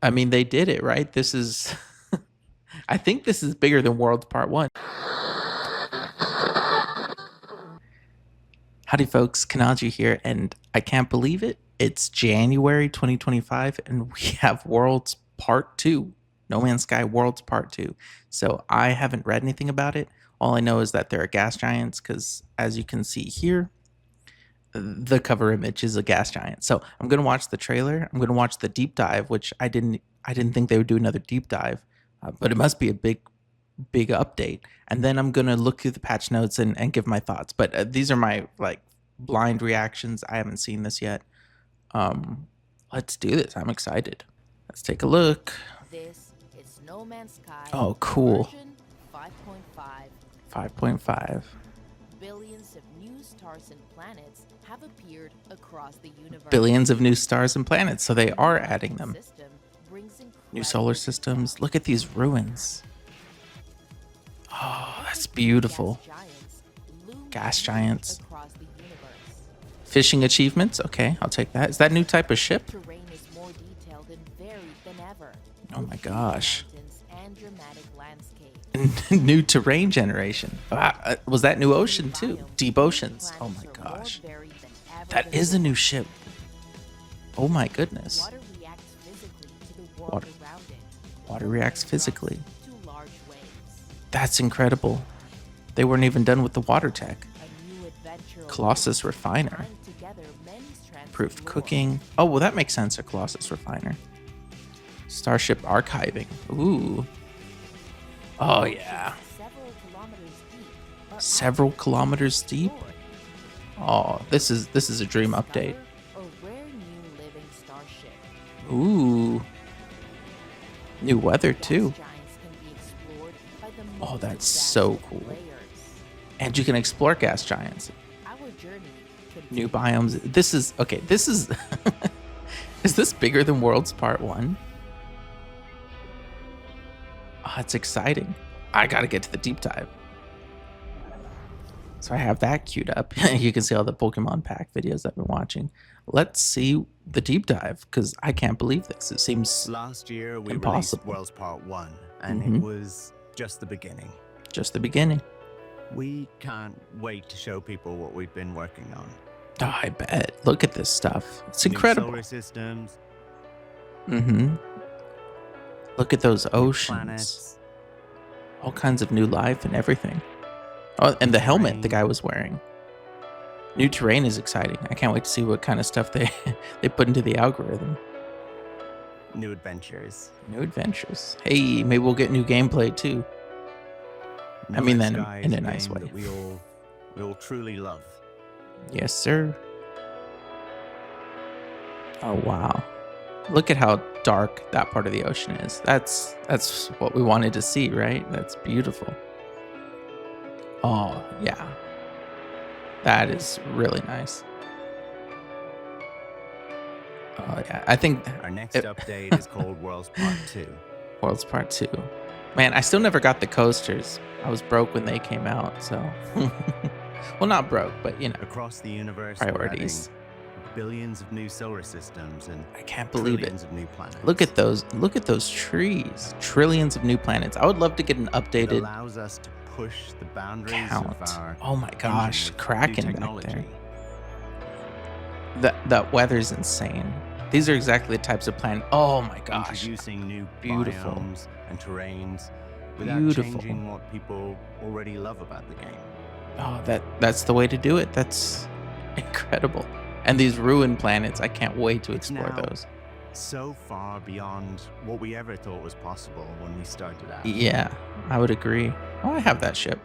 I mean, they did it, right? This is, I think this is bigger than Worlds Part 1. Howdy, folks. Kanaju here, and I can't believe it. It's January 2025, and we have Worlds Part 2. No Man's Sky Worlds Part 2. So I haven't read anything about it. All I know is that there are gas giants, because as you can see here, the cover image is a gas giant. So I'm gonna watch the trailer. I'm gonna watch the deep dive, which I didn't think they would do another deep dive, but it must be a big update. And then I'm gonna look through the patch notes and give my thoughts. But these are my like blind reactions. I haven't seen this yet. Let's do this. I'm excited. Let's take a look. This is No Man's Sky. Oh, cool. Version 5.5. 5.5. Billions of new stars and planets have appeared across the universe. Billions of new stars and planets. So they are adding them. System brings New solar systems. Look at these ruins. Oh, that's beautiful. Gas giants. Across the universe. Fishing achievements. Okay, I'll take that. Is that a new type of ship? Terrain is more detailed and varied than ever. Oh my gosh. Mountains and dramatic landscapes. New terrain generation. Was that new ocean too? Deep oceans. Oh my gosh. That is a new ship. Oh my goodness. Water reacts physically to the world Water. around it. Water reacts physically. To large waves. That's incredible. They weren't even done with the water tech. A new adventure Colossus awaits, refiner. tying together many strands Improved of lore. cooking. Oh, well, that makes sense. A Colossus refiner. Starship archiving. Ooh. Oh yeah. Several kilometers deep. Or Several active kilometers deep. explored. Oh, this is a dream update. Discover a rare new living starship. Ooh. New weather too. Gas giants can be explored by the Oh, most that's advanced so cool. players. And you can explore gas giants. Our journey New continues. biomes. This is okay. This is is this bigger than Worlds Part 1? Oh, it's exciting. I gotta get to the deep dive. So I have that queued up. You can see all the Pokemon pack videos I've been watching. Let's see the deep dive, because I can't believe this. It seems Last year, we Impossible. released Worlds Part 1, and Mhm. it was just the beginning. just the beginning. We can't wait to show people what we've been working on. Oh, I bet. Look at this stuff. It's New incredible. solar systems, Mm-hmm. Look at those new oceans. planets. All kinds of new life and everything. Oh, and the helmet the guy was wearing. New terrain is exciting. I can't wait to see what kind of stuff they they put into the algorithm. New adventures. New adventures. Hey, maybe we'll get new gameplay too. I No mean Man's that Sky in is a nice game way. that we all truly love. Yes, sir. Oh wow. Look at how dark that part of the ocean is. That's what we wanted to see, right? That's beautiful. Oh, yeah. That is really nice. Oh yeah. I think Our next it- update is called Worlds Part 2. Worlds Part 2. Man, I still never got the coasters. I was broke when they came out, so well, not broke, but you know, Across the universe, priorities. we're adding billions of new solar systems and I can't believe it. trillions of new planets. Look at those trees. Trillions of new planets. I would love to get an It updated allows us to push the boundaries count. of our Oh my gosh, engine with new Kraken back there. technology. That weather's insane. These are exactly the types of planet. Oh my gosh. Introducing new Beautiful. biomes and terrains without Beautiful. changing what people already love about the game. Oh, that's the way to do it. That's incredible. And these ruined planets, I can't wait to It's explore now- those. So far beyond what we ever thought was possible when we started out. Yeah, I would agree. Oh, I have that ship.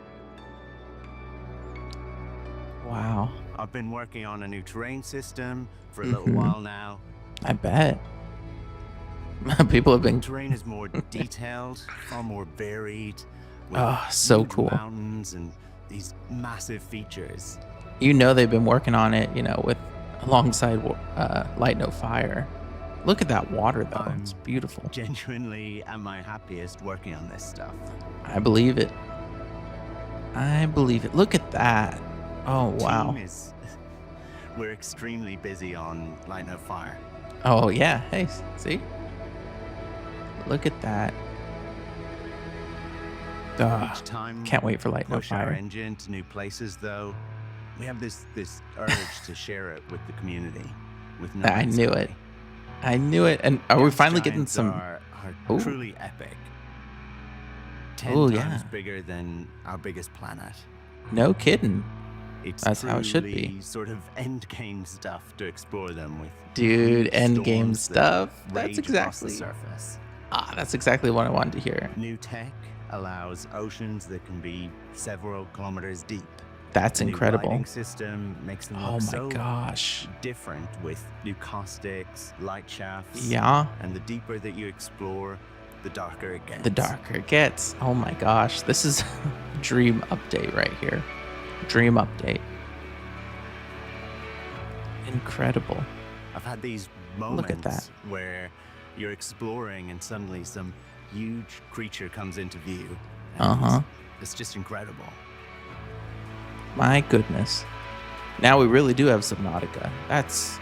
Wow, I've been working on a new terrain system for a little Mhm. while now. I bet. People have The been. terrain is more detailed, far more varied. with Oh, so huge cool. Mountains and these massive features. You know they've been working on it. You know, with alongside Light No Fire. Look at that water though. I'm It's beautiful. Genuinely at my happiest working on this stuff. I believe it. I believe it. Look at that. Oh wow. Team is, we're extremely busy on Light No Fire. Oh yeah. Hey, see? Look at that. Each time Can't wait for we Light No push our Fire. engine to new places, though, we have this urge to share it with the community, with No I Man's knew Sky. it. I knew it. And are we Gas finally getting giants some? are Oh, truly epic. 10 oh times yeah. bigger than our biggest planet. No kidding. It's That's how it should be. truly sort of end game stuff to explore them with. Dude, huge end game storms that stuff. That's rage across the exactly. surface. That's exactly what I wanted to hear. New tech allows oceans that can be several kilometers deep. That's The new incredible. lighting system makes them Oh look my so gosh. different with new caustics, light shafts. Yeah. And the deeper that you explore, the darker it gets. The darker it gets. Oh my gosh. This is dream update right here. Dream update. Incredible. I've had these Look at moments where you're exploring and suddenly some huge creature comes into view. and Uh-huh. It's just incredible. My goodness. Now we really do have Subnautica. That's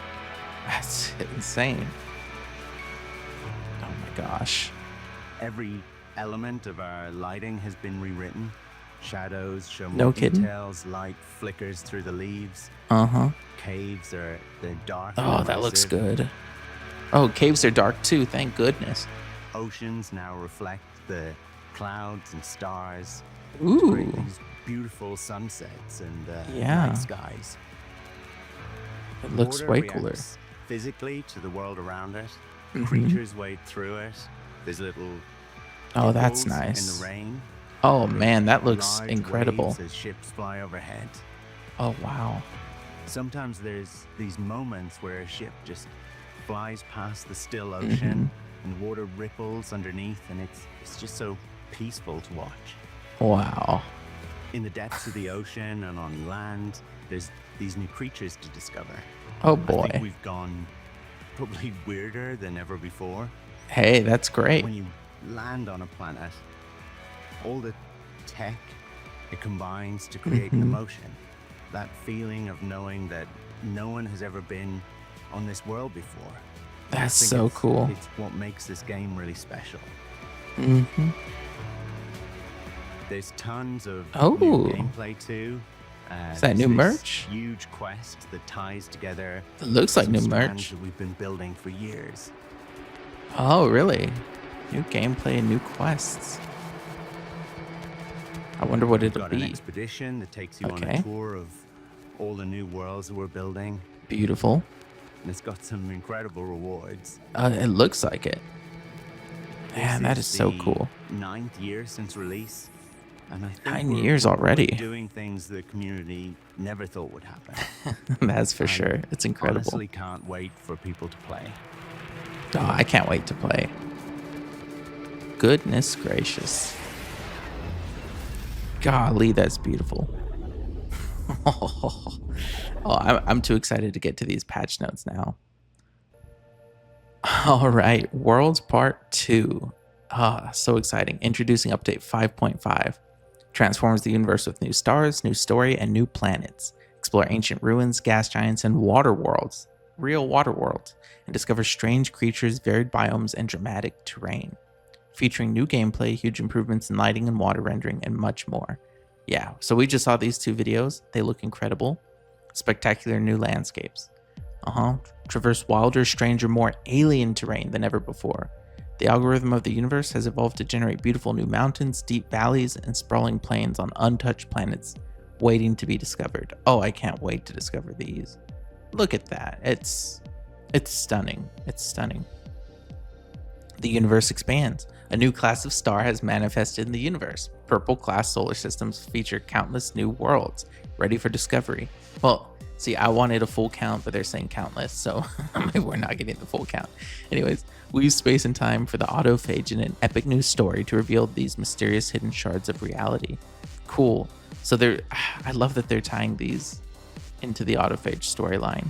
insane. Oh my gosh. Every element of our lighting has been rewritten. Shadows show more No kidding. details, light flickers through the leaves. Uh-huh. Caves they're dark. Oh, and that looks immersive. good. Oh, caves are dark too. Thank goodness. Oceans now reflect the clouds and stars. to Ooh. create these beautiful sunsets and Yeah. night skies. It looks Water way cooler. reacts physically to the world around it. Mhm. Creatures wade through it. There's little Oh, that's ripples nice. in the rain. Oh man, that looks Large incredible. waves as ships fly overhead. Oh wow. Sometimes there's these moments where a ship just flies past the still Mm-hmm. ocean and water ripples underneath, and it's just so peaceful to watch. Wow. In the depths of the ocean and on land, there's these new creatures to discover. Oh I boy. think we've gone probably weirder than ever before. Hey, that's great. When you land on a planet, all the tech, it combines to create an Mhm. emotion. That feeling of knowing that no one has ever been on this world before. I That's think so it's- cool. It's what makes this game really special. Mm-hmm. There's tons of Oh. new gameplay too. Is that there's new this merch? Huge quest that ties together. It looks like some new strands merch. that we've been building for years. Oh, really? New gameplay and new quests. I wonder what We've it'll got an be. expedition that takes you on Okay. a tour of all the new worlds that we're building, Beautiful. and it's got some incredible rewards. It looks like it. Man, This that is so the cool. 9th year since release, and I think 9 we're years probably already. doing things the community never thought would happen. That's for I sure. It's incredible. Honestly, can't wait for people to play. Oh, I can't wait to play. Goodness gracious. Golly, that's beautiful. Oh, I'm too excited to get to these patch notes now. All right, Worlds Part 2. So exciting. Introducing update 5.5. Transforms the universe with new stars, new story, and new planets. Explore ancient ruins, gas giants, and water worlds. Real water worlds. And discover strange creatures, varied biomes, and dramatic terrain. Featuring new gameplay, huge improvements in lighting and water rendering, and much more. Yeah, so we just saw these two videos. They look incredible. Spectacular new landscapes. Traverse wilder, stranger, more alien terrain than ever before. The algorithm of the universe has evolved to generate beautiful new mountains, deep valleys, and sprawling plains on untouched planets waiting to be discovered. Oh, I can't wait to discover these. Look at that. It's stunning. It's stunning. The universe expands. A new class of star has manifested in the universe. Purple class solar systems feature countless new worlds, ready for discovery. Well, see, I wanted a full count, but they're saying countless, so we're not getting the full count. Anyways, we use space and time for the autophage in an epic new story to reveal these mysterious hidden shards of reality. Cool. So I love that they're tying these into the autophage storyline.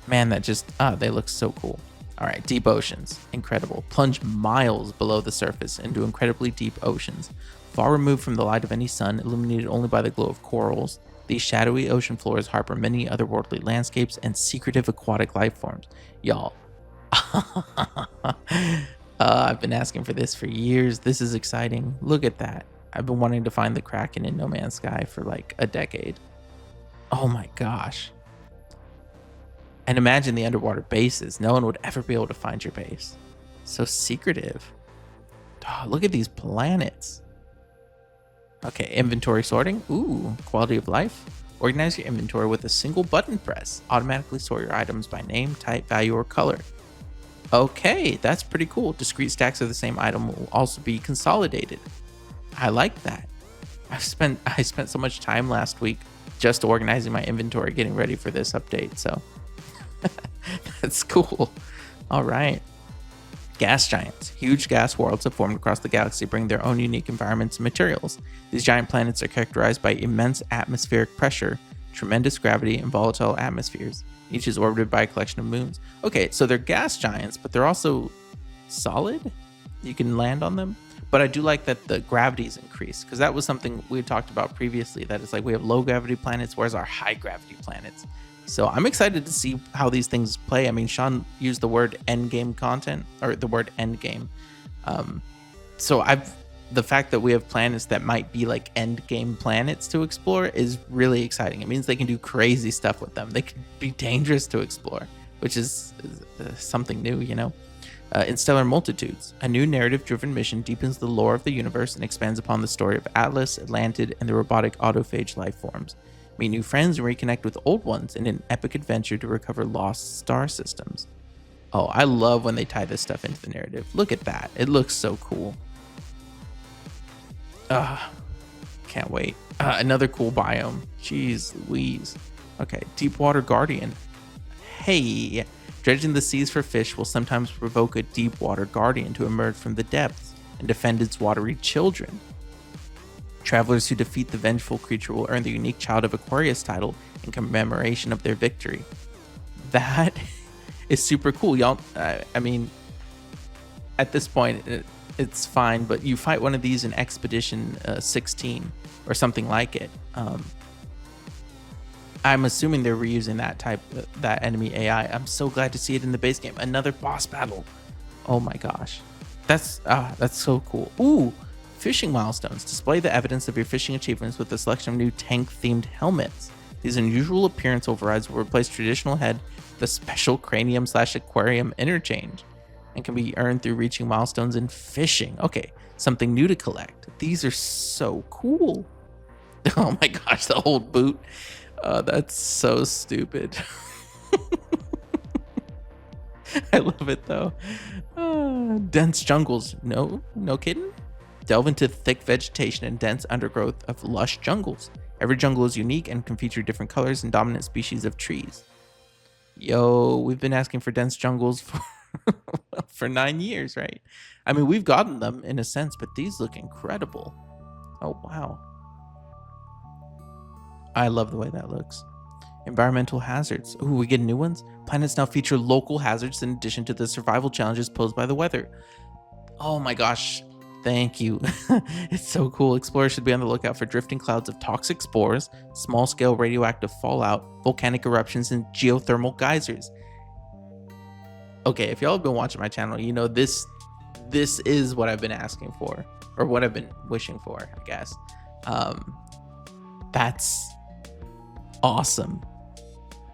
Man, they look so cool. All right, deep oceans. Incredible. Plunge miles below the surface into incredibly deep oceans. Far removed from the light of any sun, illuminated only by the glow of corals, these shadowy ocean floors harbor many otherworldly landscapes and secretive aquatic life forms. Y'all, I've been asking for this for years. This is exciting. Look at that. I've been wanting to find the Kraken in No Man's Sky for like a decade. Oh my gosh. And imagine the underwater bases. No one would ever be able to find your base. So secretive. Oh, look at these planets. Okay, inventory sorting. Ooh, quality of life. Organize your inventory with a single button press. Automatically sort your items by name, type, value, or color. Okay, that's pretty cool. Discrete stacks of the same item will also be consolidated. I like that. I spent so much time last week just organizing my inventory, getting ready for this update. So that's cool. All right. Gas giants. Huge gas worlds have formed across the galaxy, bringing their own unique environments and materials. These giant planets are characterized by immense atmospheric pressure, tremendous gravity, and volatile atmospheres. Each is orbited by a collection of moons. Okay, so they're gas giants, but they're also solid. You can land on them. But I do like that the gravity is increased, because that was something we had talked about previously, that it's like we have low gravity planets, whereas our high gravity planets. So I'm excited to see how these things play. I mean, Sean used the word end game content, or the word end game. So the fact that we have planets that might be like end game planets to explore is really exciting. It means they can do crazy stuff with them. They can be dangerous to explore, which is something new, you know? In Stellar Multitudes, a new narrative-driven mission deepens the lore of the universe and expands upon the story of Atlas, Atlantid, and the robotic autophage life forms. Meet new friends and reconnect with old ones in an epic adventure to recover lost star systems. Oh, I love when they tie this stuff into the narrative. Look at that. It looks so cool. Can't wait. Another cool biome. Jeez Louise. Okay, Deepwater Guardian. Hey, dredging the seas for fish will sometimes provoke a deepwater guardian to emerge from the depths and defend its watery children. Travelers who defeat the vengeful creature will earn the unique Child of Aquarius title in commemoration of their victory. That is super cool, y'all. I mean, at this point, it's fine, but you fight one of these in Expedition 16 or something like it. I'm assuming they're reusing that enemy AI. I'm so glad to see it in the base game. Another boss battle. Oh my gosh, that's so cool. Ooh, fishing milestones. Display the evidence of your fishing achievements with a selection of new tank-themed helmets. These unusual appearance overrides will replace traditional head with a special cranium/aquarium interchange, and can be earned through reaching milestones in fishing. Okay, something new to collect. These are so cool. Oh my gosh, the old boot. That's so stupid. I love it though. Dense jungles. No kidding. Delve into thick vegetation and dense undergrowth of lush jungles. Every jungle is unique and can feature different colors and dominant species of trees. Yo, we've been asking for dense jungles for 9 years, right? I mean, we've gotten them in a sense, but these look incredible. Oh, wow. I love the way that looks. Environmental hazards. Ooh, we get new ones. Planets now feature local hazards in addition to the survival challenges posed by the weather. Oh my gosh. Thank you. It's so cool. Explorers should be on the lookout for drifting clouds of toxic spores, small-scale radioactive fallout, volcanic eruptions, and geothermal geysers. Okay, if y'all have been watching my channel, you know this is what I've been asking for, or what I've been wishing for, I guess. That's awesome.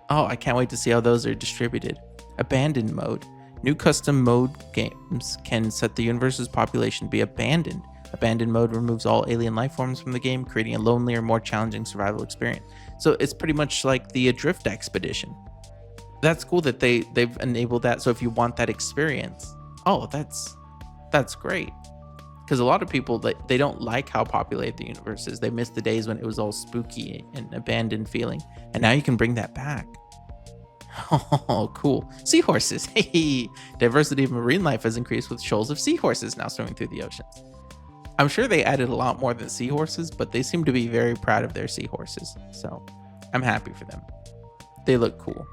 Oh, I can't wait to see how those are distributed. Abandoned mode. New custom mode games can set the universe's population to be abandoned. Abandoned mode removes all alien life forms from the game, creating a lonelier, more challenging survival experience. So it's pretty much like the Adrift Expedition. That's cool that they've enabled that. So if you want that experience, oh, that's great. Because a lot of people, they don't like how populated the universe is. They miss the days when it was all spooky and abandoned feeling. And now you can bring that back. Oh, cool. Seahorses. Hey, diversity of marine life has increased with shoals of seahorses now swimming through the oceans. I'm sure they added a lot more than seahorses, but they seem to be very proud of their seahorses. So I'm happy for them. They look cool.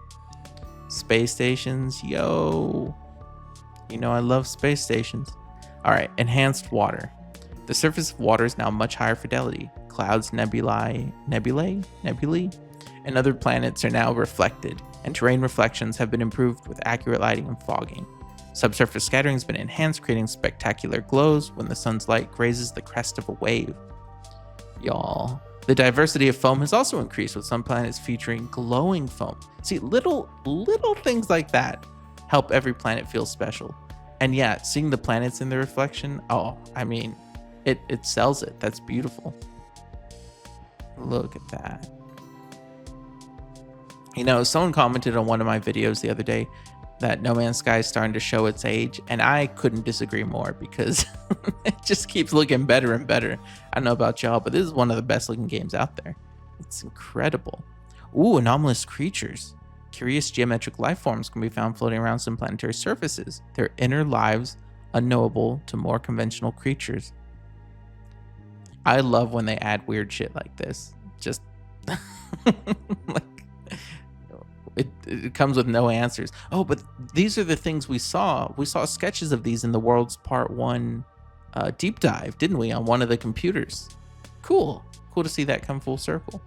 Space stations. Yo. You know I love space stations. All right, enhanced water. The surface of water is now much higher fidelity. Clouds, nebulae, and other planets are now reflected, and terrain reflections have been improved with accurate lighting and fogging. Subsurface scattering has been enhanced, creating spectacular glows when the sun's light grazes the crest of a wave. Y'all. The diversity of foam has also increased, with some planets featuring glowing foam. See, little things like that help every planet feel special. And yeah, seeing the planets in the reflection, oh, I mean, it sells it. That's beautiful. Look at that. You know, someone commented on one of my videos the other day that No Man's Sky is starting to show its age, and I couldn't disagree more because it just keeps looking better and better. I don't know about y'all, but this is one of the best looking games out there. It's incredible. Ooh, anomalous creatures. Curious geometric life forms can be found floating around some planetary surfaces. Their inner lives unknowable to more conventional creatures. I love when they add weird shit like this. Just like it comes with no answers. Oh, but these are the things we saw. We saw sketches of these in the World's Part 1 deep dive, didn't we, on one of the computers? Cool to see that come full circle.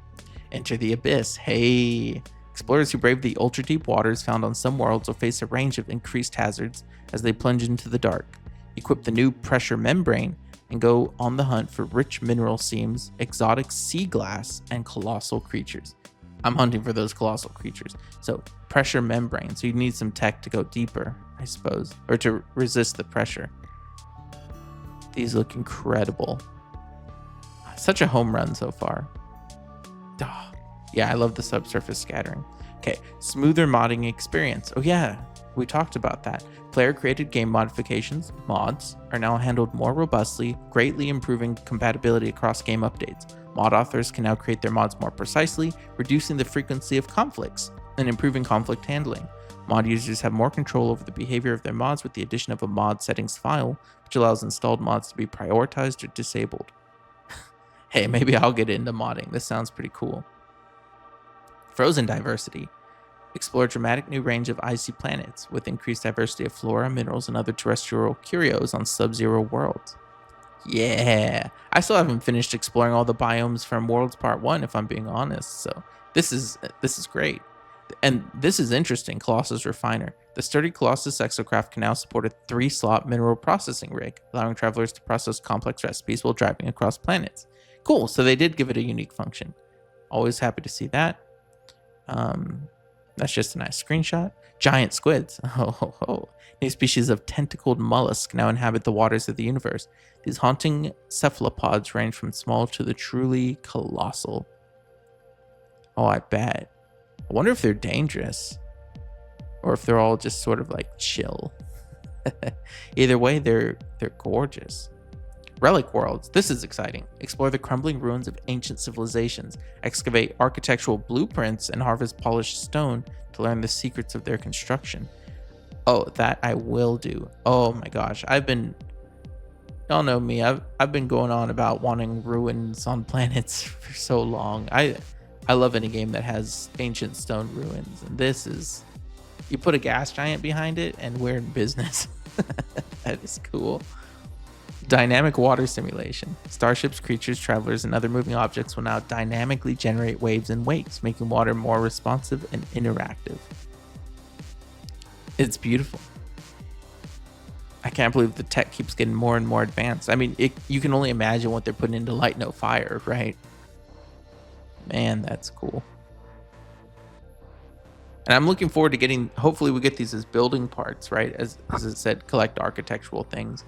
Enter the Abyss. Hey, explorers who brave the ultra deep waters found on some worlds will face a range of increased hazards as they plunge into the dark. Equip the new pressure membrane and go on the hunt for rich mineral seams, exotic sea glass, and colossal creatures. I'm hunting for those colossal creatures. So pressure membrane. So you need some tech to go deeper, I suppose, or to resist the pressure. These look incredible. Such a home run so far. Oh, yeah, I love the subsurface scattering. Okay, smoother modding experience. Oh yeah, we talked about that. Player-created game modifications, mods, are now handled more robustly, greatly improving compatibility across game updates. Mod authors can now create their mods more precisely, reducing the frequency of conflicts and improving conflict handling. Mod users have more control over the behavior of their mods with the addition of a mod settings file, which allows installed mods to be prioritized or disabled. Hey, maybe I'll get into modding. This sounds pretty cool. Frozen diversity. Explore a dramatic new range of icy planets with increased diversity of flora, minerals, and other terrestrial curios on sub-zero worlds. Yeah, I still haven't finished exploring all the biomes from Worlds Part 1, if I'm being honest, so this is great. And this is interesting, Colossus Refiner. The sturdy Colossus exocraft can now support a 3-slot mineral processing rig, allowing travelers to process complex recipes while driving across planets. Cool, so they did give it a unique function. Always happy to see that. That's just a nice screenshot. Giant squids. Oh. New species of tentacled mollusk now inhabit the waters of the universe. These haunting cephalopods range from small to the truly colossal. Oh, I bet. I wonder if they're dangerous. Or if they're all just sort of like chill. Either way, they're gorgeous. Relic worlds. This is exciting. Explore the crumbling ruins of ancient civilizations. Excavate architectural blueprints and harvest polished stone to learn the secrets of their construction. Oh, that I will do. Oh my gosh. Y'all know me. I've been going on about wanting ruins on planets for so long. I love any game that has ancient stone ruins. And this is, you put a gas giant behind it and we're in business. That is cool. Dynamic water simulation. Starships, creatures, travelers, and other moving objects will now dynamically generate waves and wakes, making water more responsive and interactive. It's beautiful. I can't believe the tech keeps getting more and more advanced. I mean, you can only imagine what they're putting into Light No Fire, right? Man, that's cool. And I'm looking forward to getting, hopefully we get these as building parts, right? As it said, collect architectural things.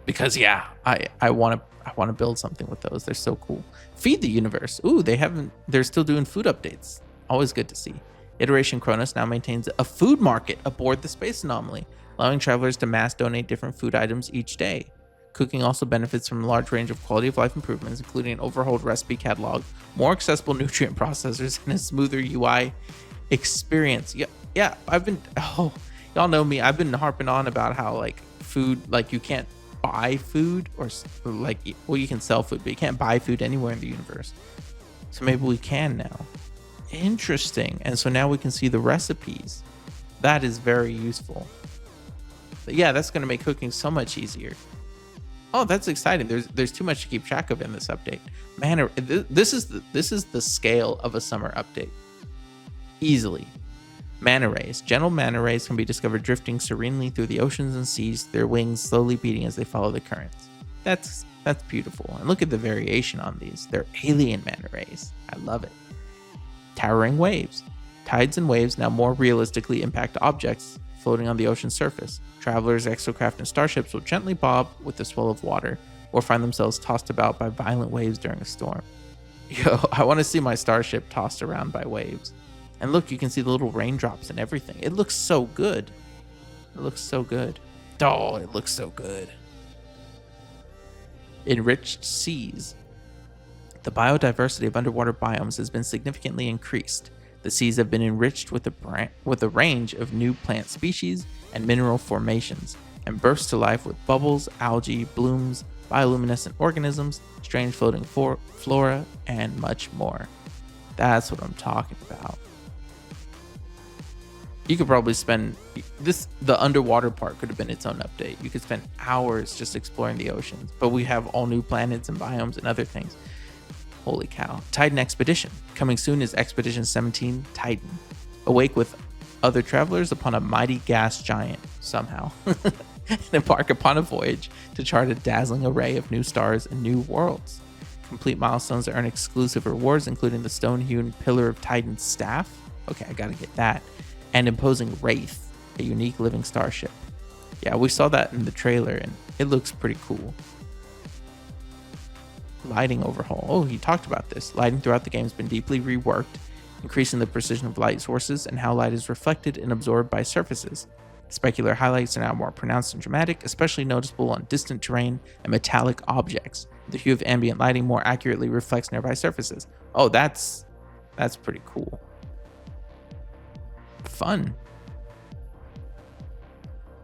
Because yeah, I want to build something with those. They're so cool. Feed the universe. Ooh, they're still doing food updates. Always good to see. Iteration Kronos now maintains a food market aboard the Space Anomaly, allowing travelers to mass donate different food items each day. Cooking also benefits from a large range of quality of life improvements, including an overhauled recipe catalog, more accessible nutrient processors, and a smoother UI experience. Yeah, y'all know me. I've been harping on about how like food, like you can't buy food or like, well, you can sell food, but you can't buy food anywhere in the universe. So maybe we can now. Interesting. And so now we can see the recipes. That is very useful. But yeah, that's going to make cooking so much easier. Oh, that's exciting. There's too much to keep track of in this update. Man, this is the scale of a summer update. Easily. Manta rays. Gentle manta rays can be discovered drifting serenely through the oceans and seas, their wings slowly beating as they follow the currents. That's beautiful. And look at the variation on these. They're alien manta rays. I love it. Towering waves. Tides and waves now more realistically impact objects floating on the ocean surface. Travelers, exocraft, and starships will gently bob with the swell of water or find themselves tossed about by violent waves during a storm. Yo, I want to see my starship tossed around by waves. And look, you can see the little raindrops and everything. It looks so good. It looks so good. Oh, it looks so good. Enriched seas. The biodiversity of underwater biomes has been significantly increased. The seas have been enriched with a range of new plant species and mineral formations, and burst to life with bubbles, algae, blooms, bioluminescent organisms, strange floating flora, and much more. That's what I'm talking about. You could probably spend the underwater part could have been its own update. You could spend hours just exploring the oceans, but we have all new planets and biomes and other things. Holy cow. Titan Expedition. Coming soon is Expedition 17 Titan. Awake with other travelers upon a mighty gas giant, somehow, and embark upon a voyage to chart a dazzling array of new stars and new worlds. Complete milestones to earn exclusive rewards, including the stone-hewn Pillar of Titan staff. Okay, I gotta get that. And imposing Wraith, a unique living starship. Yeah, we saw that in the trailer, and it looks pretty cool. Lighting overhaul. Oh, he talked about this. Lighting throughout the game has been deeply reworked, increasing the precision of light sources and how light is reflected and absorbed by surfaces. Specular highlights are now more pronounced and dramatic, especially noticeable on distant terrain and metallic objects. The hue of ambient lighting more accurately reflects nearby surfaces. Oh, that's pretty cool. Fun.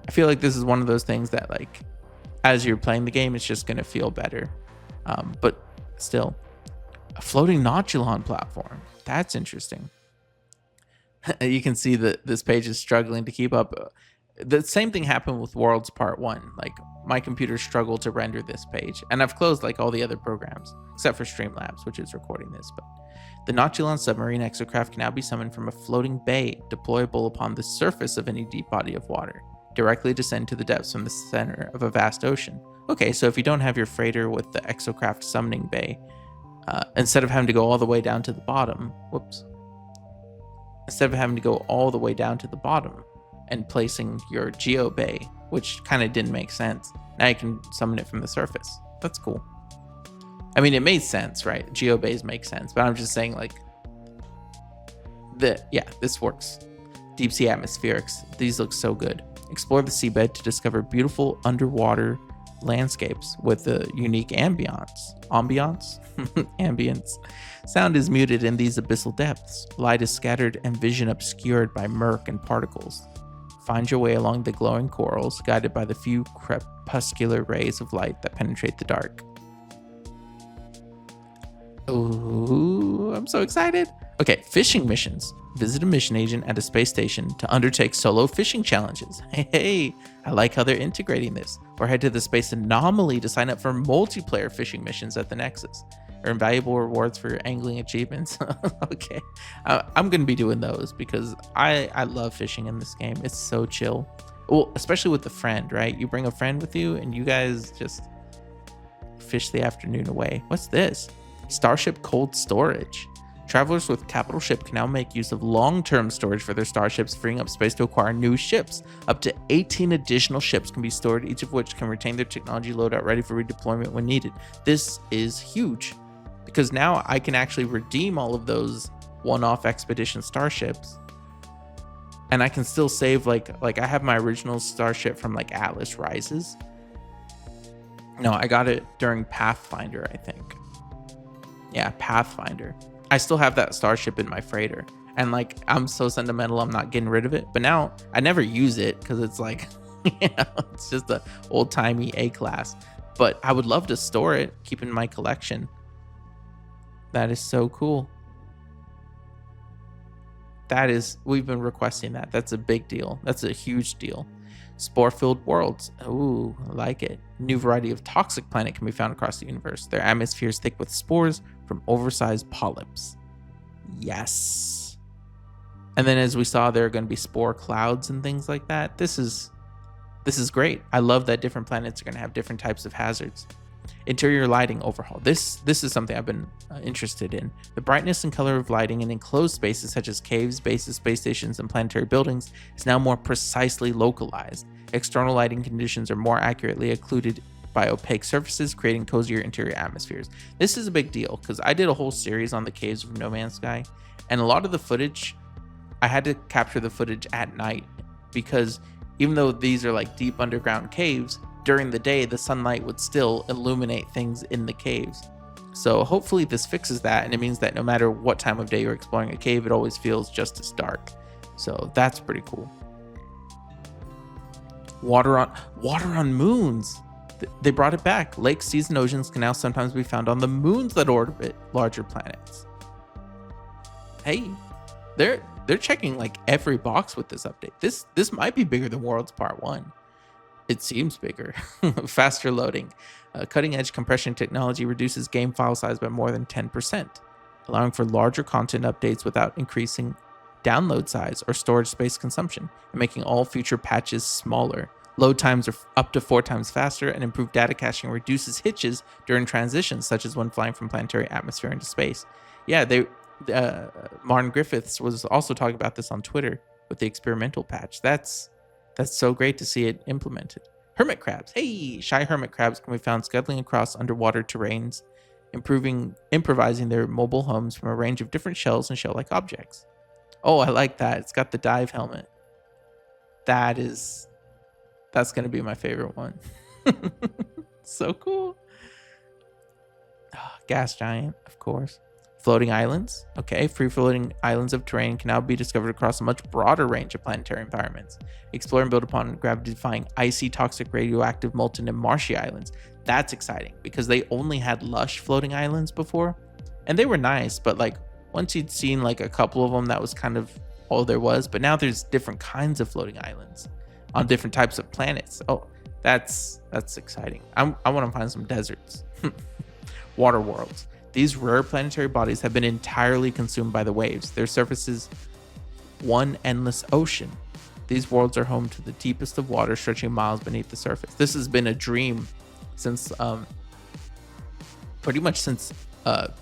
I feel like this is one of those things that, like, as you're playing the game, it's just going to feel better. But still, a floating nodulon platform. That's interesting. You can see that this page is struggling to keep up. The same thing happened with Worlds Part 1. Like, my computer struggled to render this page. And I've closed, like, all the other programs, except for Streamlabs, which is recording this. But the Nodulon submarine exocraft can now be summoned from a floating bay, deployable upon the surface of any deep body of water. Directly descend to the depths from the center of a vast ocean. Okay, so if you don't have your freighter with the exocraft summoning bay, instead of having to go all the way down to the bottom, instead of having to go all the way down to the bottom and placing your geo bay, which kind of didn't make sense, now you can summon it from the surface. That's cool. I mean, it made sense, right? Geobays make sense, but I'm just saying, like, this works. Deep sea atmospherics. These look so good. Explore the seabed to discover beautiful underwater landscapes with a unique ambience. Ambience. Sound is muted in these abyssal depths. Light is scattered and vision obscured by murk and particles. Find your way along the glowing corals, guided by the few crepuscular rays of light that penetrate the dark. Ooh, I'm so excited. Okay, fishing missions. Visit a mission agent at a space station to undertake solo fishing challenges. Hey, I like how they're integrating this. Or head to the space anomaly to sign up for multiplayer fishing missions at the Nexus. Earn valuable rewards for your angling achievements. Okay, I'm going to be doing those because I love fishing in this game. It's so chill. Well, especially with a friend, right? You bring a friend with you and you guys just fish the afternoon away. What's this? Starship cold storage. Travelers with capital ship can now make use of long-term storage for their starships, freeing up space to acquire new ships. Up to 18 additional ships can be stored, each of which can retain their technology loadout ready for redeployment when needed. This is huge because now I can actually redeem all of those one-off expedition starships, and I can still save like I have my original starship from like Atlas Rises. No, I got it during Pathfinder, I think. Yeah, Pathfinder. I still have that starship in my freighter, and like I'm so sentimental, I'm not getting rid of it. But now I never use it because it's like, it's just a old-timey A-class. But I would love to store it, keep it in my collection. That is so cool. We've been requesting that. That's a big deal. That's a huge deal. Spore-filled worlds. Ooh, I like it. New variety of toxic planet can be found across the universe. Their atmosphere is thick with spores from oversized polyps. Yes. And then as we saw, there are going to be spore clouds and things like that. This is great. I love that different planets are going to have different types of hazards. Interior lighting overhaul. This is something I've been interested in. The brightness and color of lighting in enclosed spaces such as caves, bases, space stations, and planetary buildings is now more precisely localized. External lighting conditions are more accurately occluded by opaque surfaces, creating cozier interior atmospheres. This is a big deal because I did a whole series on the caves of No Man's Sky, and a lot of the footage, I had to capture the footage at night because even though these are like deep underground caves, during the day the sunlight would still illuminate things in the caves. So hopefully this fixes that, and it means that no matter what time of day you're exploring a cave, it always feels just as dark. So that's pretty cool. Water on moons. They brought it back. Lakes, seas, and oceans can now sometimes be found on the moons that orbit larger planets. Hey, they're checking like every box with this update. This might be bigger than Worlds Part 1. It seems bigger. Faster loading. Cutting-edge compression technology reduces game file size by more than 10%, allowing for larger content updates without increasing download size or storage space consumption, and making all future patches smaller. Load times are up to 4 times faster, and improved data caching reduces hitches during transitions, such as when flying from planetary atmosphere into space. Yeah, Martin Griffiths was also talking about this on Twitter with the experimental patch. That's so great to see it implemented. Hermit crabs. Hey, shy hermit crabs can be found scuttling across underwater terrains, improvising their mobile homes from a range of different shells and shell-like objects. Oh, I like that. It's got the dive helmet. That's going to be my favorite one. So cool. Gas giant, of course. Floating islands. Okay, free-floating islands of terrain can now be discovered across a much broader range of planetary environments. Explore and build upon gravity-defying, icy, toxic, radioactive, molten, and marshy islands. That's exciting because they only had lush floating islands before, and they were nice, but like once you'd seen like a couple of them, that was kind of all there was. But now there's different kinds of floating islands on different types of planets. Oh, that's exciting. I want to find some deserts. Water worlds. These rare planetary bodies have been entirely consumed by the waves. Their surface is one endless ocean. These worlds are home to the deepest of water, stretching miles beneath the surface. This has been a dream since pretty much since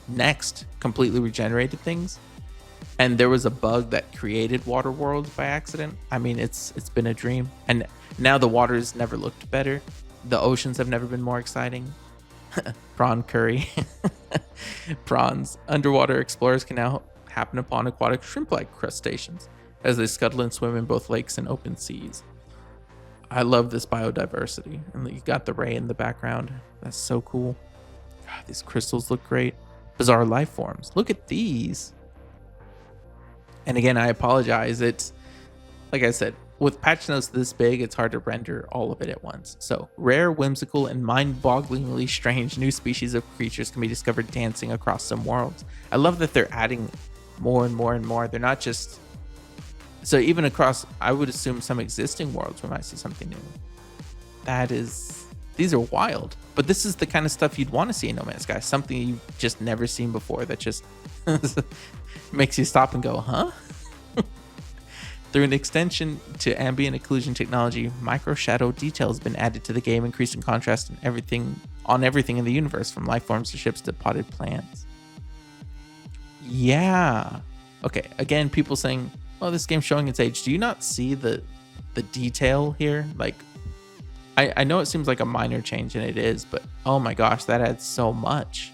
Next completely regenerated things, and there was a bug that created water worlds by accident. I mean, it's been a dream, and now the waters never looked better. The oceans have never been more exciting. Prawn curry. Prawns. Underwater explorers can now happen upon aquatic shrimp-like crustaceans as they scuttle and swim in both lakes and open seas. I love this biodiversity, and you got the ray in the background. That's so cool. God, these crystals look great. Bizarre life forms. Look at these. And again, I apologize. It's like I said, with patch notes this big, it's hard to render all of it at once. So, rare, whimsical, and mind-bogglingly strange new species of creatures can be discovered dancing across some worlds. I love that they're adding more and more and more. They're not just... So even across, I would assume some existing worlds, we might see something new. These are wild. But this is the kind of stuff you'd want to see in No Man's Sky. Something you've just never seen before that just makes you stop and go, huh? Through an extension to ambient occlusion technology, micro shadow detail has been added to the game, increasing contrast on everything in the universe, from life forms to ships to potted plants. Yeah. Okay, again, people saying, "Oh, this game's showing its age." Do you not see the detail here? Like, I know it seems like a minor change, and it is, but oh my gosh, that adds so much.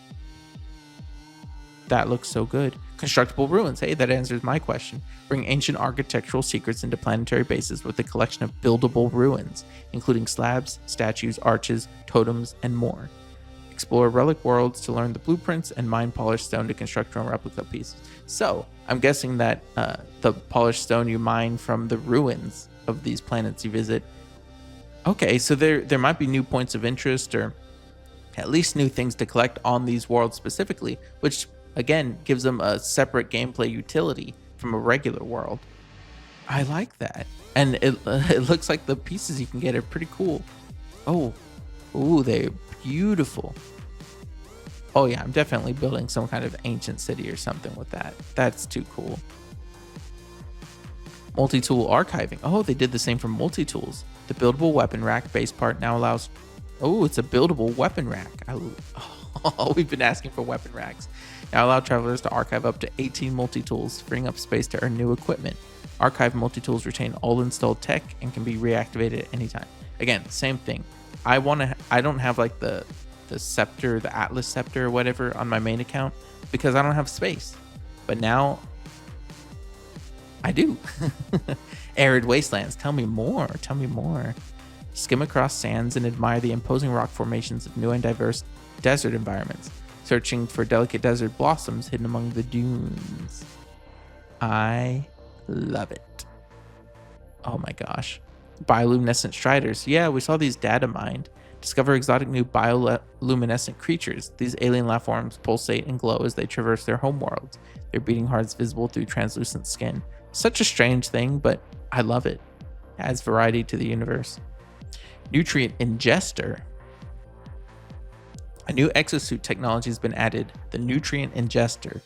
That looks so good. Constructible ruins. Hey, that answers my question. Bring ancient architectural secrets into planetary bases with a collection of buildable ruins, including slabs, statues, arches, totems, and more. Explore relic worlds to learn the blueprints and mine polished stone to construct your own replica pieces. So, I'm guessing that the polished stone you mine from the ruins of these planets you visit. Okay, so there might be new points of interest, or at least new things to collect on these worlds specifically, which again gives them a separate gameplay utility from a regular world. I like that, and it looks like the pieces you can get are pretty cool. Oh, they're beautiful. Oh yeah, I'm definitely building some kind of ancient city or something with that. That's too cool. Multi-tool archiving. Oh, they did the same for multi-tools. The buildable weapon rack base part now allows... Oh, it's a buildable weapon rack. Oh, we've been asking for weapon racks. Now allow travelers to archive up to 18 multi-tools, freeing up space to earn new equipment. Archive multi-tools retain all installed tech and can be reactivated at any time. Again, same thing. I don't have like the scepter, the Atlas scepter or whatever on my main account because I don't have space. But now I do. Arid wastelands. Tell me more. Tell me more. Skim across sands and admire the imposing rock formations of new and diverse desert environments, searching for delicate desert blossoms hidden among the dunes. I love it. Oh my gosh. Bioluminescent striders. Yeah, we saw these data mined. Discover exotic new bioluminescent creatures. These alien life forms pulsate and glow as they traverse their homeworlds. Their beating hearts visible through translucent skin. Such a strange thing, but I love it. It adds variety to the universe. Nutrient ingester. A new exosuit technology has been added, the nutrient ingester,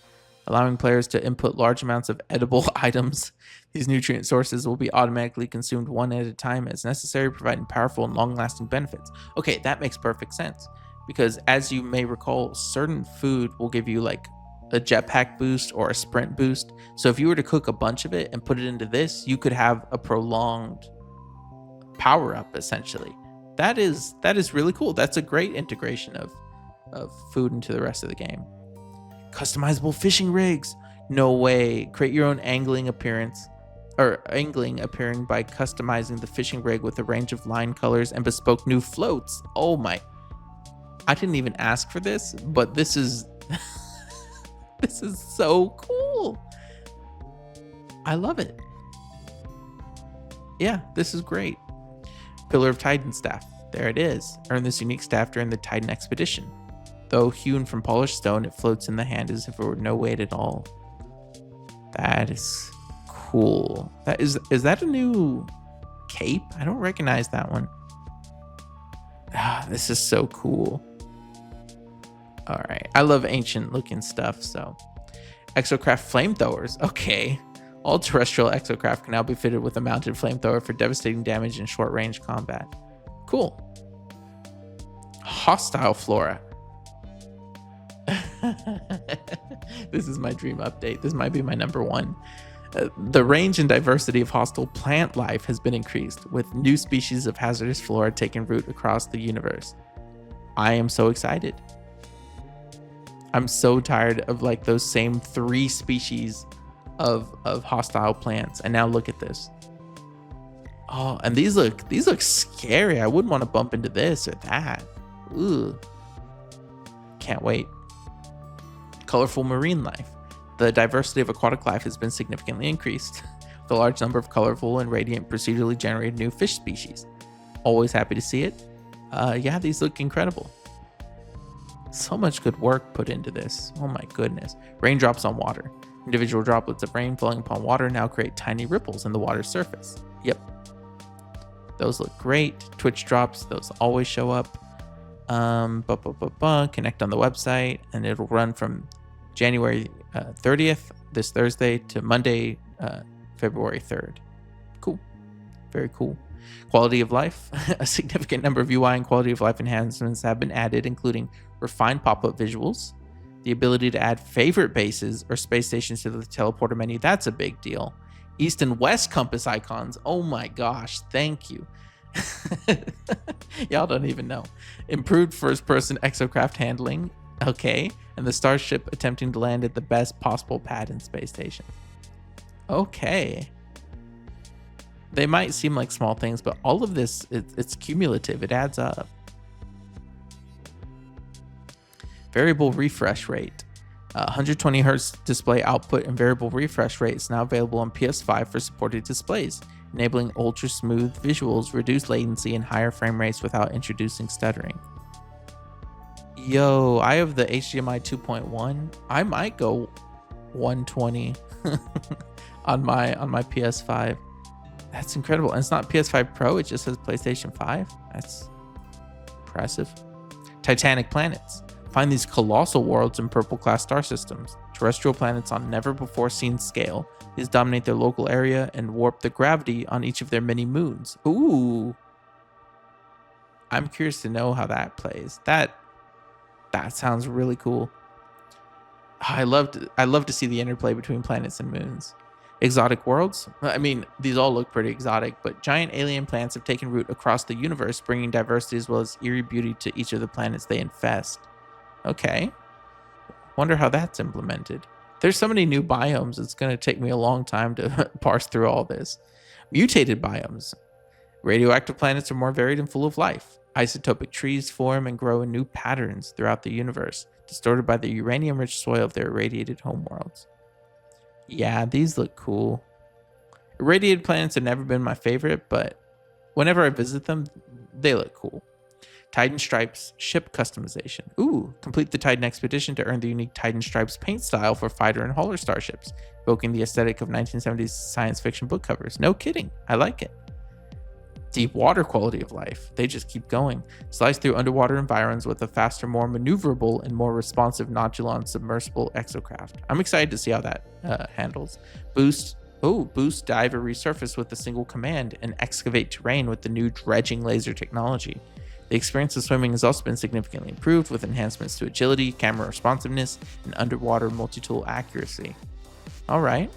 allowing players to input large amounts of edible items. These nutrient sources will be automatically consumed one at a time as necessary, providing powerful and long-lasting benefits. Okay, that makes perfect sense because as you may recall, certain food will give you like a jetpack boost or a sprint boost. So if you were to cook a bunch of it and put it into this, you could have a prolonged power up essentially. That is really cool. That's a great integration of food into the rest of the game. Customizable fishing rigs. No way. Create your own angling appearing by customizing the fishing rig with a range of line colors and bespoke new floats. Oh my. I didn't even ask for this, but this is this is so cool. I love it. Yeah, this is great. Pillar of Titan staff. There it is. Earn this unique staff during the Titan expedition. Though hewn from polished stone, it floats in the hand as if it were no weight at all. That is cool. Is that a new cape? I don't recognize that one. This is so cool. All right. I love ancient looking stuff, so. Exocraft flamethrowers. Okay. All terrestrial exocraft can now be fitted with a mounted flamethrower for devastating damage in short range combat. Cool. Hostile flora. This is my dream update. This might be my number one. The range and diversity of hostile plant life has been increased, with new species of hazardous flora taking root across the universe. I am so excited. I'm so tired of like those same 3 species of hostile plants, and now look at this. Oh, and these look scary. I wouldn't want to bump into this or that. Ooh. Can't wait. Colorful marine life. The diversity of aquatic life has been significantly increased. With a large number of colorful and radiant procedurally generated new fish species. Always happy to see it. Yeah, these look incredible. So much good work put into this. Oh my goodness. Raindrops on water. Individual droplets of rain falling upon water now create tiny ripples in the water's surface. Yep. Those look great. Twitch drops, those always show up. Connect on the website, and it'll run from January 30th, this Thursday, to Monday, February 3rd. Cool. Very cool. Quality of life. A significant number of UI and quality of life enhancements have been added, including refined pop-up visuals, the ability to add favorite bases or space stations to the teleporter menu. That's a big deal. East and West compass icons. Oh my gosh. Thank you. Y'all don't even know. Improved first-person exocraft handling. Okay. And the starship attempting to land at the best possible pad in space station. Okay. They might seem like small things, but all of this, it's cumulative. It adds up. Variable refresh rate. 120 Hz display output and variable refresh rate is now available on PS5 for supported displays, enabling ultra smooth visuals, reduced latency, and higher frame rates without introducing stuttering. Yo, I have the HDMI 2.1. I might go 120 on my PS5. That's incredible. And it's not PS5 Pro, it just says PlayStation 5. That's impressive. Titanic planets. Find these colossal worlds in purple class star systems. terrestrial planets on never-before-seen scale. These dominate their local area and warp the gravity on each of their many moons. Ooh. I'm curious to know how that plays. That sounds really cool. I love to see the interplay between planets and moons. Exotic worlds? I mean, these all look pretty exotic, but giant alien plants have taken root across the universe, bringing diversity as well as eerie beauty to each of the planets they infest. Okay. Wonder how that's implemented. There's so many new biomes, it's going to take me a long time to parse through all this. Mutated biomes. Radioactive planets are more varied and full of life. Isotopic trees form and grow in new patterns throughout the universe, distorted by the uranium-rich soil of their irradiated homeworlds. Yeah, these look cool. Irradiated planets have never been my favorite, but whenever I visit them, they look cool. Titan Stripes ship customization. Ooh, complete the Titan expedition to earn the unique Titan Stripes paint style for fighter and hauler starships, evoking the aesthetic of 1970s science fiction book covers. No kidding, I like it. Deep water quality of life. They just keep going. Slice through underwater environs with a faster, more maneuverable, and more responsive nodulon submersible exocraft. I'm excited to see how that handles. Boost dive or resurface with a single command, and excavate terrain with the new dredging laser technology. The experience of swimming has also been significantly improved with enhancements to agility, camera responsiveness, and underwater multi-tool accuracy. All right.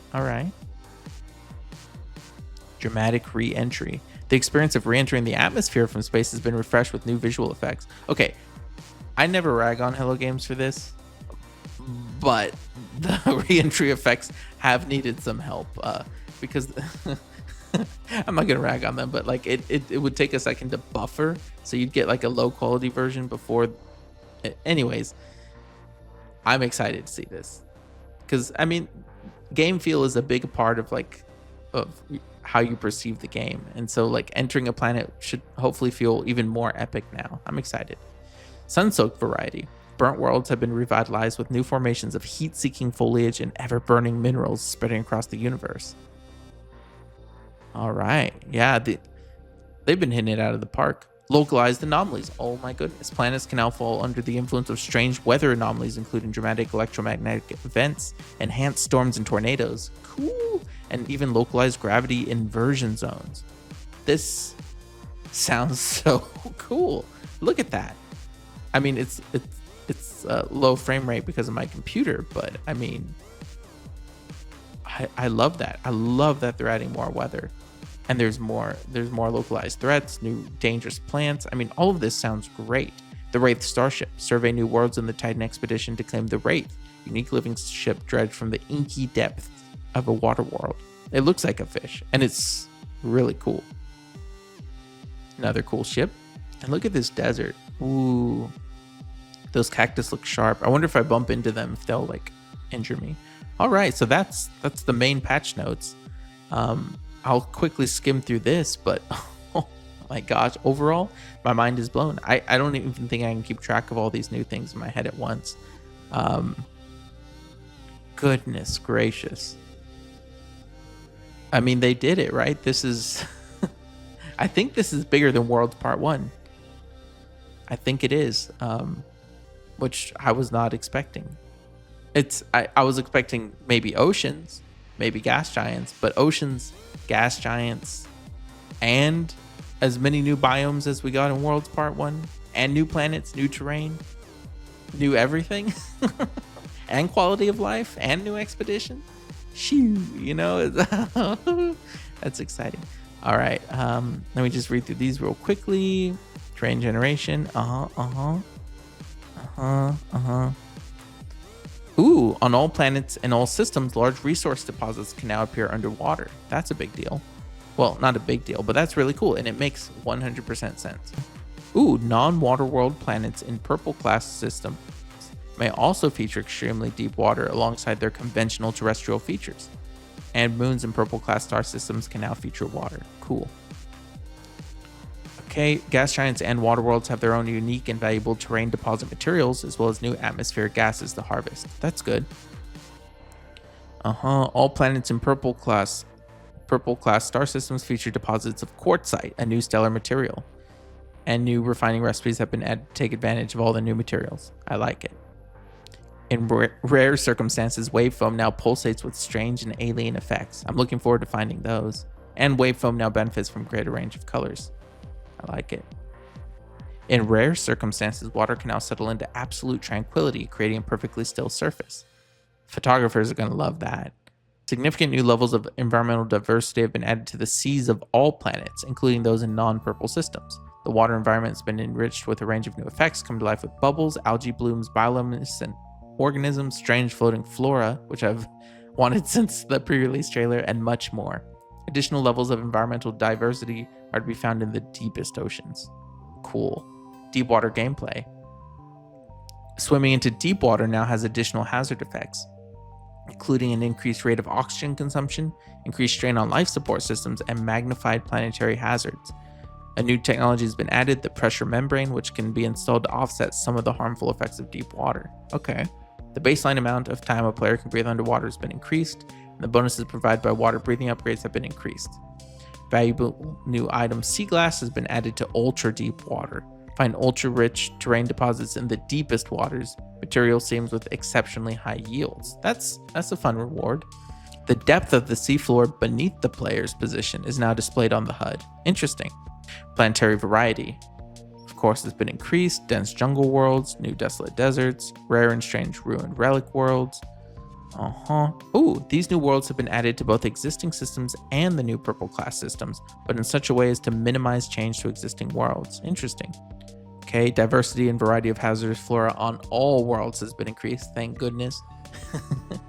Dramatic re-entry. The experience of re-entering the atmosphere from space has been refreshed with new visual effects. Okay, I never rag on Hello Games for this, but the re-entry effects have needed some help because I'm not gonna rag on them, but like it would take a second to buffer, so you'd get like a low quality version before. Anyways, I'm excited to see this because I mean, game feel is a big part of how you perceive the game, and so like entering a planet should hopefully feel even more epic now. I'm excited. Sun-soaked variety. Burnt worlds have been revitalized with new formations of heat-seeking foliage and ever-burning minerals spreading across the universe. All right, yeah, they've been hitting it out of the park. Localized anomalies. Oh my goodness. Planets can now fall under the influence of strange weather anomalies, including dramatic electromagnetic events, enhanced storms and tornadoes. Cool. And even localized gravity inversion zones. This sounds so cool. Look at that. I mean, it's low frame rate because of my computer, but I mean, I love that. I love that they're adding more weather. And there's more localized threats, new dangerous plants. I mean, all of this sounds great. The Wraith starship. Survey new worlds in the Titan expedition to claim the Wraith, unique living ship dredged from the inky depths of a water world. It looks like a fish, and it's really cool. Another cool ship. And look at this desert. Ooh. Those cactus look sharp. I wonder if I bump into them, if they'll like injure me. All right, so that's the main patch notes. I'll quickly skim through this, but oh my gosh, overall, my mind is blown. I don't even think I can keep track of all these new things in my head at once. Goodness gracious. I mean, they did it, right? This is, I think this is bigger than Worlds Part 1. I think it is, which I was not expecting. I was expecting maybe oceans, maybe gas giants, but oceans, gas giants, and as many new biomes as we got in Worlds Part 1, and new planets, new terrain, new everything, and quality of life, and new expedition. Shoo, you know, that's exciting. All right, let me just read through these real quickly. Terrain generation, Ooh, on all planets and all systems, large resource deposits can now appear underwater. That's a big deal. Well, not a big deal, but that's really cool, and it makes 100% sense. Ooh, non-water world planets in purple class systems may also feature extremely deep water alongside their conventional terrestrial features. And moons in purple class star systems can now feature water. Cool. Okay, gas giants and water worlds have their own unique and valuable terrain deposit materials, as well as new atmospheric gases to harvest. That's good. All planets in purple class star systems feature deposits of quartzite, a new stellar material. And new refining recipes have been added to take advantage of all the new materials. I like it. In rare circumstances, wave foam now pulsates with strange and alien effects. I'm looking forward to finding those. And wave foam now benefits from greater range of colors. I like it. In rare circumstances, water can now settle into absolute tranquility, creating a perfectly still surface. Photographers are going to love that. Significant new levels of environmental diversity have been added to the seas of all planets, including those in non-purple systems. The water environment has been enriched with a range of new effects come to life with bubbles, algae blooms, bioluminescent organisms, strange floating flora, which I've wanted since the pre-release trailer, and much more. Additional levels of environmental diversity are to be found in the deepest oceans. Cool. Deep water gameplay. Swimming into deep water now has additional hazard effects, including an increased rate of oxygen consumption, increased strain on life support systems, and magnified planetary hazards. A new technology has been added, the pressure membrane, which can be installed to offset some of the harmful effects of deep water. Okay. The baseline amount of time a player can breathe underwater has been increased, and the bonuses provided by water breathing upgrades have been increased. Valuable new item Sea Glass has been added to ultra deep water. Find ultra rich terrain deposits in the deepest waters. Material seams with exceptionally high yields. That's a fun reward. The depth of the seafloor beneath the player's position is now displayed on the HUD. Interesting. Planetary variety, of course, has been increased. Dense jungle worlds, new desolate deserts, rare and strange ruined relic worlds. Ooh, these new worlds have been added to both existing systems and the new purple class systems, but in such a way as to minimize change to existing worlds. Interesting. Okay, diversity and variety of hazardous flora on all worlds has been increased, thank goodness. On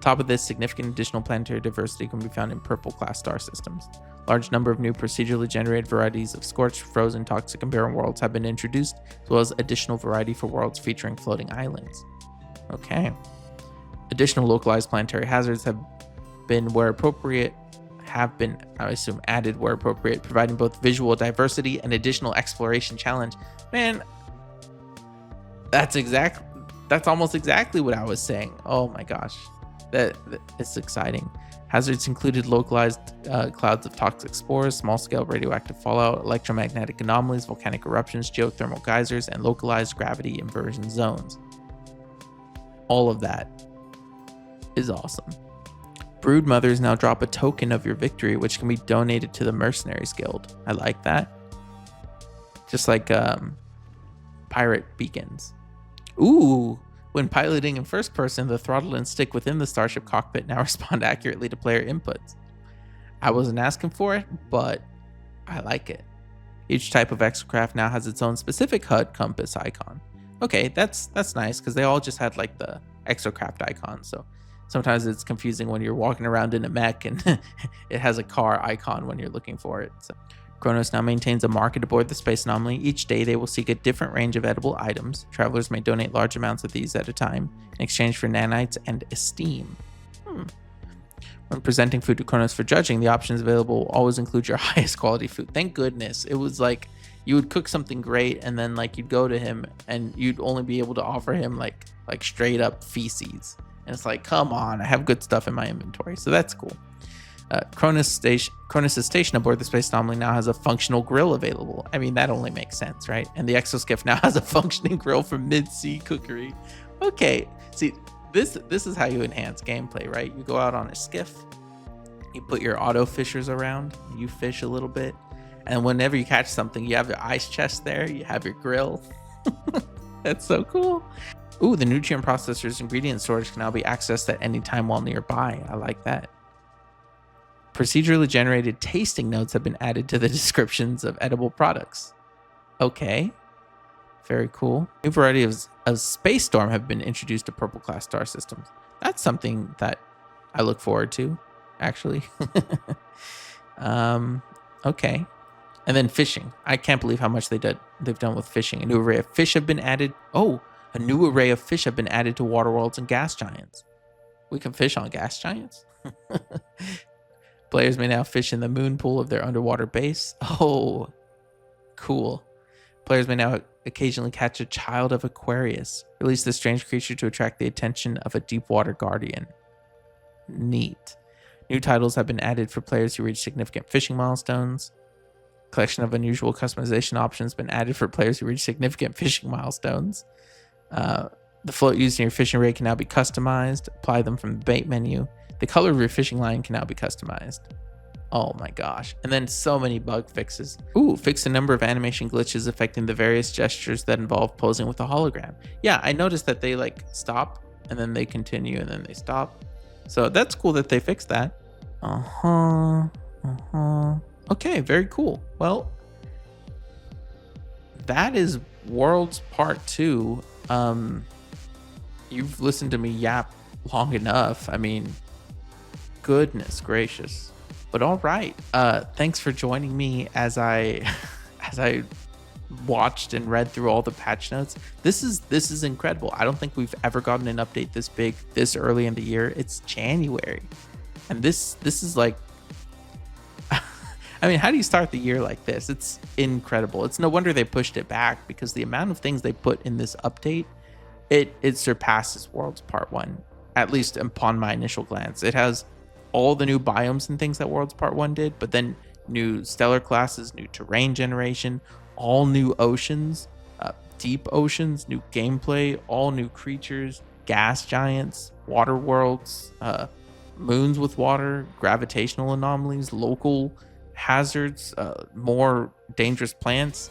top of this, significant additional planetary diversity can be found in purple class star systems. Large number of new procedurally generated varieties of scorched, frozen, toxic, and barren worlds have been introduced, as well as additional variety for worlds featuring floating islands. Okay. Additional localized planetary hazards have been, where appropriate, I assume, added where appropriate, providing both visual diversity and additional exploration challenge. Man, that's almost exactly what I was saying. Oh my gosh, it's exciting. Hazards included localized clouds of toxic spores, small-scale radioactive fallout, electromagnetic anomalies, volcanic eruptions, geothermal geysers, and localized gravity inversion zones. All of that is awesome. Brood mothers now drop a token of your victory, which can be donated to the Mercenaries Guild. I like that. Just like pirate beacons. Ooh, when piloting in first person, the throttle and stick within the starship cockpit now respond accurately to player inputs. I wasn't asking for it, but I like it. Each type of exocraft now has its own specific HUD compass icon. Okay, that's nice, because they all just had like the exocraft icon, so sometimes it's confusing when you're walking around in a mech and it has a car icon when you're looking for it. So Kronos now maintains a market aboard the Space Anomaly. Each day they will seek a different range of edible items. Travelers may donate large amounts of these at a time in exchange for nanites and esteem. When presenting food to Kronos for judging, the options available will always include your highest quality food. Thank goodness. It was like you would cook something great and then like you'd go to him and you'd only be able to offer him like straight up feces. And it's like, come on, I have good stuff in my inventory. So that's cool. Kronos' station aboard the Space Anomaly now has a functional grill available. I mean, that only makes sense, right? And the exoskiff now has a functioning grill for mid-sea cookery. Okay, see, this is how you enhance gameplay, right? You go out on a skiff, you put your auto fishers around, you fish a little bit, and whenever you catch something, you have your ice chest there, you have your grill. That's so cool. Ooh, the nutrient processor's ingredient storage can now be accessed at any time while nearby. I like that. Procedurally generated tasting notes have been added to the descriptions of edible products. Okay, very cool. New variety of Space Storm have been introduced to purple class star systems. That's something that I look forward to, actually. Okay. And then fishing. I can't believe how much they've done with fishing. A new array of fish have been added. Oh, a new array of fish have been added to water worlds and gas giants. We can fish on gas giants? Players may now fish in the moon pool of their underwater base. Oh, cool. Players may now occasionally catch a child of Aquarius. Release this strange creature to attract the attention of a deep water guardian. Neat. New titles have been added for players who reach significant fishing milestones. Collection of unusual customization options been added for players who reach significant fishing milestones. The float used in your fishing rig can now be customized. Apply them from the bait menu. The color of your fishing line can now be customized. Oh my gosh. And then so many bug fixes. Ooh, fix a number of animation glitches affecting the various gestures that involve posing with a hologram. Yeah, I noticed that they like stop and then they continue and then they stop. So that's cool that they fixed that. Okay, very cool. Well, that is Worlds Part 2. You've listened to me yap long enough. I mean, goodness gracious. But all right. Thanks for joining me as I as I watched and read through all the patch notes. This is incredible. I don't think we've ever gotten an update this big this early in the year. It's January. And this is like I mean, how do you start the year like this? It's incredible. It's no wonder they pushed it back, because the amount of things they put in this update, it surpasses Worlds Part 1, at least upon my initial glance. It has all the new biomes and things that Worlds Part 1 did, but then new stellar classes, new terrain generation, all new oceans, deep oceans, new gameplay, all new creatures, gas giants, water worlds, moons with water, gravitational anomalies, local hazards, more dangerous plants,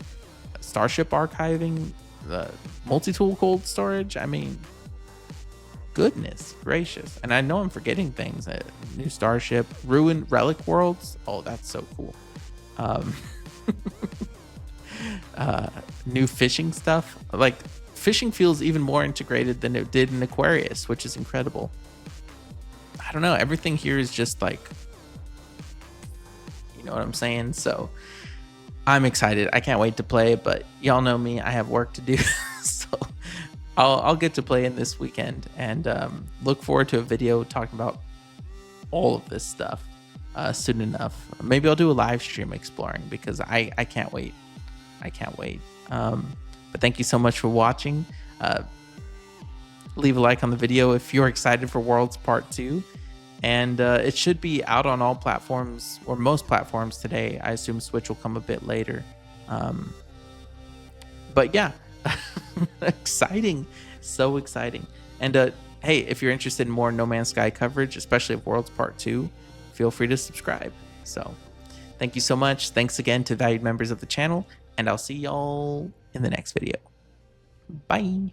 starship archiving, multi-tool cold storage. I mean, goodness gracious. And I know I'm forgetting things. New starship, ruined relic worlds. Oh, that's so cool. New fishing stuff. Like, fishing feels even more integrated than it did in Aquarius, which is incredible. I don't know, everything here is just like, you know what I'm saying? So I'm excited. I can't wait to play, but y'all know me, I have work to do. So I'll get to play in this weekend, and look forward to a video talking about all of this stuff soon enough. Maybe I'll do a live stream exploring, because I can't wait. I can't wait. But thank you so much for watching. Leave a like on the video if you're excited for Worlds Part 2. And it should be out on all platforms, or most platforms, today. I assume Switch will come a bit later. But yeah, exciting. So exciting. And hey, if you're interested in more No Man's Sky coverage, especially of Worlds Part 2, feel free to subscribe. So thank you so much. Thanks again to valued members of the channel, and I'll see y'all in the next video. Bye.